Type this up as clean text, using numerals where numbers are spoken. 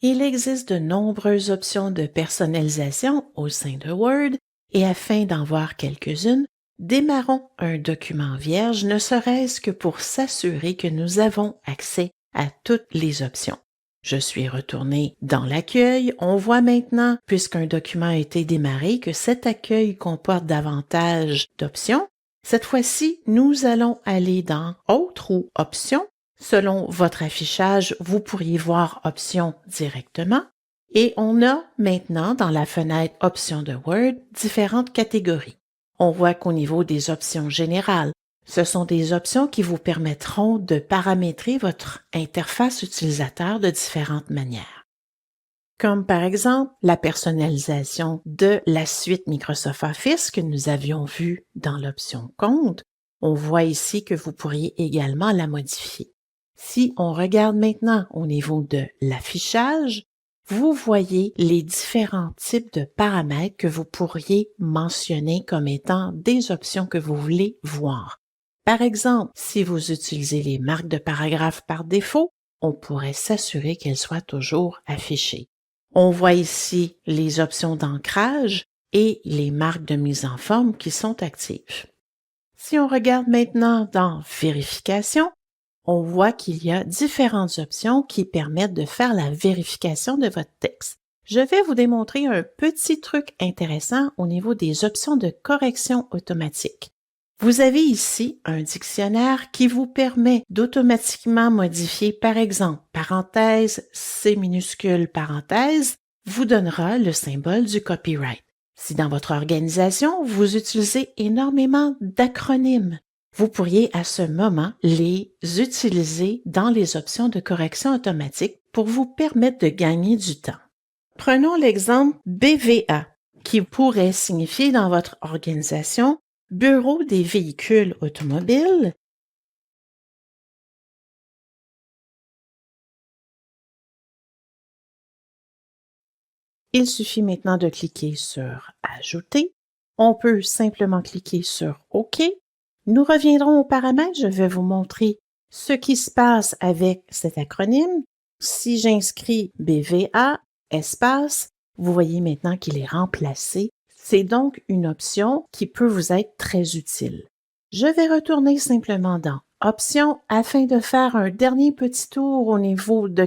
Il existe de nombreuses options de personnalisation au sein de Word et afin d'en voir quelques-unes, démarrons un document vierge ne serait-ce que pour s'assurer que nous avons accès à toutes les options. Je suis retournée dans l'accueil. On voit maintenant, puisqu'un document a été démarré, que cet accueil comporte davantage d'options. Cette fois-ci, nous allons aller dans Autres ou Options. Selon votre affichage, vous pourriez voir Options directement. Et on a maintenant dans la fenêtre Options de Word différentes catégories. On voit qu'au niveau des options générales, ce sont des options qui vous permettront de paramétrer votre interface utilisateur de différentes manières. Comme par exemple la personnalisation de la suite Microsoft Office que nous avions vue dans l'option Compte. On voit ici que vous pourriez également la modifier. Si on regarde maintenant au niveau de l'affichage, vous voyez les différents types de paramètres que vous pourriez mentionner comme étant des options que vous voulez voir. Par exemple, si vous utilisez les marques de paragraphe par défaut, on pourrait s'assurer qu'elles soient toujours affichées. On voit ici les options d'ancrage et les marques de mise en forme qui sont actives. Si on regarde maintenant dans Vérification, on voit qu'il y a différentes options qui permettent de faire la vérification de votre texte. Je vais vous démontrer un petit truc intéressant au niveau des options de correction automatique. Vous avez ici un dictionnaire qui vous permet d'automatiquement modifier, par exemple, parenthèse, C minuscule, parenthèse, vous donnera le symbole du copyright. Si dans votre organisation, vous utilisez énormément d'acronymes, vous pourriez à ce moment les utiliser dans les options de correction automatique pour vous permettre de gagner du temps. Prenons l'exemple BVA, qui pourrait signifier dans votre organisation Bureau des véhicules automobiles. Il suffit maintenant de cliquer sur Ajouter. On peut simplement cliquer sur OK. Nous reviendrons aux paramètres. Je vais vous montrer ce qui se passe avec cet acronyme. Si j'inscris BVA, espace, vous voyez maintenant qu'il est remplacé. C'est donc une option qui peut vous être très utile. Je vais retourner simplement dans Options afin de faire un dernier petit tour au niveau de